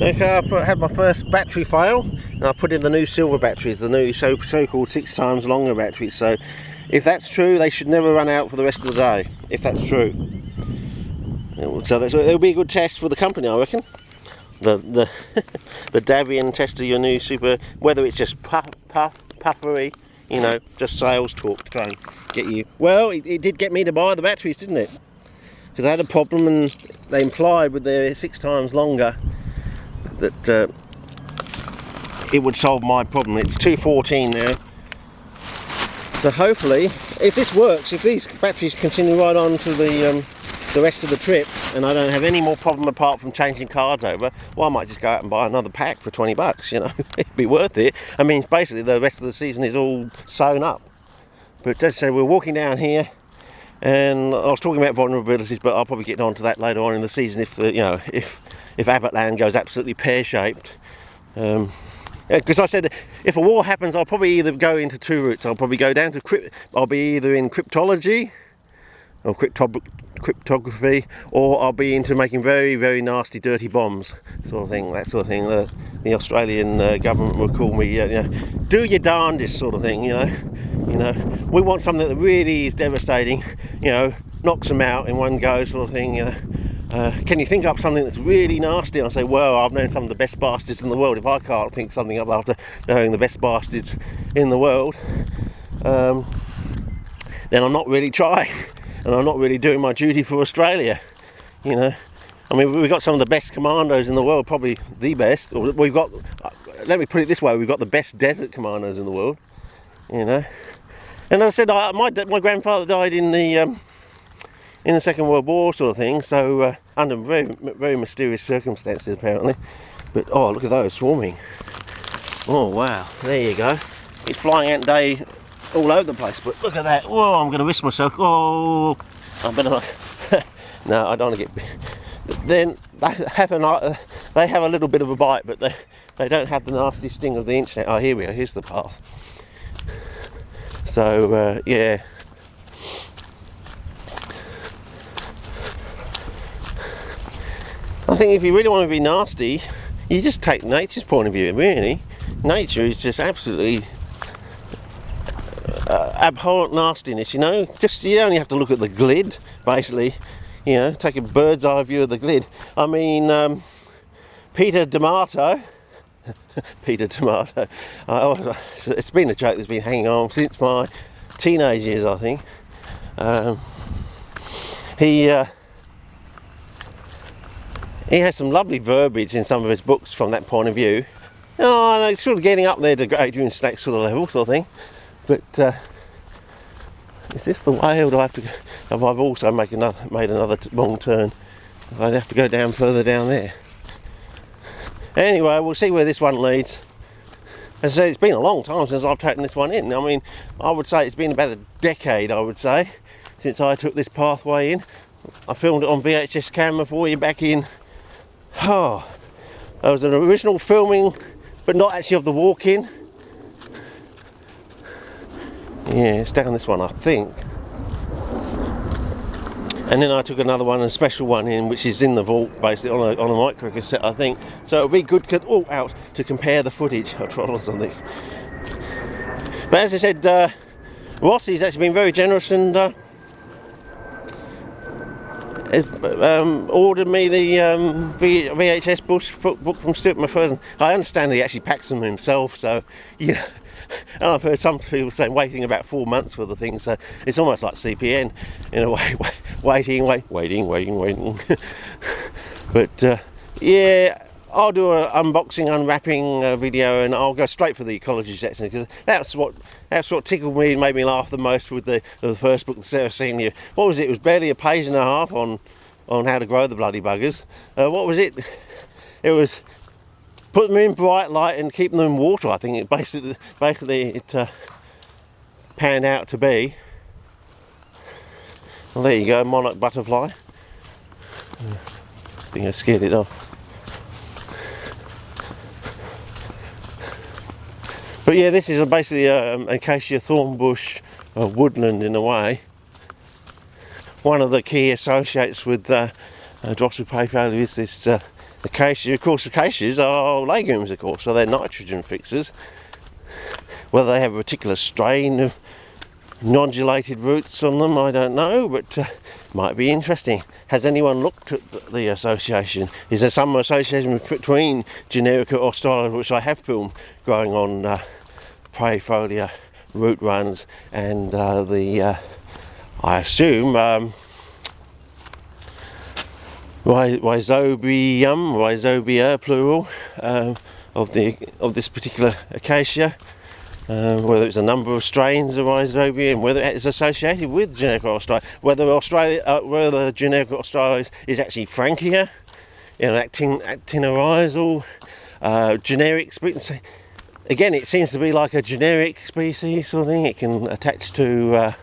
Okay, I had my first battery fail, and I put in the new silver batteries, the new so-called 6 times longer batteries. So if that's true, they should never run out for the rest of the day, if that's true. So it'll be a good test for the company, I reckon. The the Davian test of your new super, whether it's just puffery, you know, just sales talk to try and get you. Well, it did get me to buy the batteries, didn't it? Because I had a problem, and they implied with their 6 times longer that it would solve my problem. It's 214 now. So hopefully, if this works, if these batteries continue right on to the rest of the trip, and I don't have any more problem apart from changing cards over, well, I might just go out and buy another pack for 20 bucks, you know. It'd be worth it. I mean, basically the rest of the season is all sewn up. But as I say, we're walking down here, and I was talking about vulnerabilities, but I'll probably get on to that later on in the season if you know, if Abbotland goes absolutely pear-shaped. Because I said if a war happens, I'll probably either go into 2 routes. I'll probably go down to I'll be either in cryptology or cryptography, or I'll be into making very, very nasty, dirty bombs, sort of thing. That sort of thing. The Australian government would call me, you know, do your darndest, sort of thing. You know, we want something that really is devastating. You know, knocks them out in one go, sort of thing. You know. Can you think up something that's really nasty? And I say, well, I've known some of the best bastards in the world. If I can't think something up after knowing the best bastards in the world, then I'm not really trying, and I'm not really doing my duty for Australia. You know, I mean, we've got some of the best commandos in the world, probably the best. Or we've got, let me put it this way, we've got the best desert commandos in the world. You know, and I said, my grandfather died in the Second World War, sort of thing, so under very, very mysterious circumstances apparently. But oh, look at those swarming. Oh wow, there you go. It's flying ant day all over the place, but look at that. Whoa, I'm going to risk myself. Oh, I better not. No, I don't want to get. Then they have a little bit of a bite, but they don't have the nasty sting of the internet. Oh, here we are. Here's the path. So yeah. I think if you really want to be nasty, you just take nature's point of view, really. Nature is just absolutely abhorrent nastiness, you know. Just, you only have to look at the glid, basically. You know, take a bird's eye view of the glid. I mean, Peter D'Amato, it's been a joke that's been hanging on since my teenage years, I think. He has some lovely verbiage in some of his books from that point of view. Oh, no, it's sort of getting up there to Adrian Snack sort of level, sort of thing. But is this the way, or do I have to go? I've also made another wrong turn. I'd have to go down further down there. Anyway, we'll see where this one leads. As I said, it's been a long time since I've taken this one in. I mean, I would say it's been about a decade, I would say, since I took this pathway in. I filmed it on VHS camera for you back in. Oh, that was an original filming, but not actually of the walk-in. Yeah, it's down this one, I think. And then I took another one, a special one in, which is in the vault, basically on a micro cassette, I think. So it'll be good to compare the footage. I'll try on something. But as I said, Rossi's actually been very generous and has ordered me the VHS book from Stuart McPherson. I understand that he actually packs them himself, so you know. And I've heard some people saying waiting about 4 months for the thing, so it's almost like CPN in a way, waiting. But yeah, I'll do an unboxing, unwrapping video, and I'll go straight for the ecology section, because that's what tickled me and made me laugh the most with the first book, the Sarah Senior. What was it? It was barely a page and a half on how to grow the bloody buggers. What was it? It was put them in bright light and keep them in water. I think it basically it panned out to be. Well, there you go, monarch butterfly. I think I scared it off. But yeah, this is basically an acacia thorn bush woodland in a way. One of the key associates with Drossel Payfalu is this Acacia, of course, acacias are legumes, of course, so they're nitrogen fixers. Whether they have a particular strain of nodulated roots on them, I don't know, but might be interesting. Has anyone looked at the association? Is there some association between Generica australis, which I have filmed growing on Prayfolia root runs, and I assume Rhizobia plural, of this particular acacia, whether it's a number of strains of Rhizobia and whether it is associated with Generica australis, whether Generica australis is actually Frankia, actinorhizal, generic species. Again, it seems to be like a generic species sort of thing. It can attach to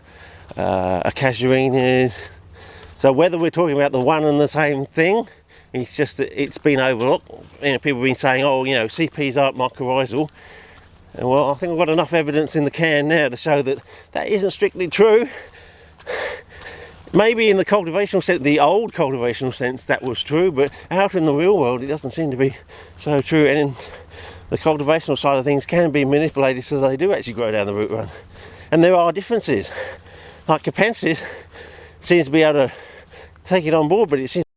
Acaciarinas. So whether we're talking about the one and the same thing, it's just that it's been overlooked. People have been saying, oh, CPs aren't mycorrhizal. And well, I think I've got enough evidence in the can now to show that that isn't strictly true. Maybe in the cultivational sense, the old cultivational sense, that was true, but out in the real world, it doesn't seem to be so true. And in the cultivational side of things can be manipulated so they do actually grow down the root run. And there are differences. Like Capensis seems to be able to take it on board, but it seems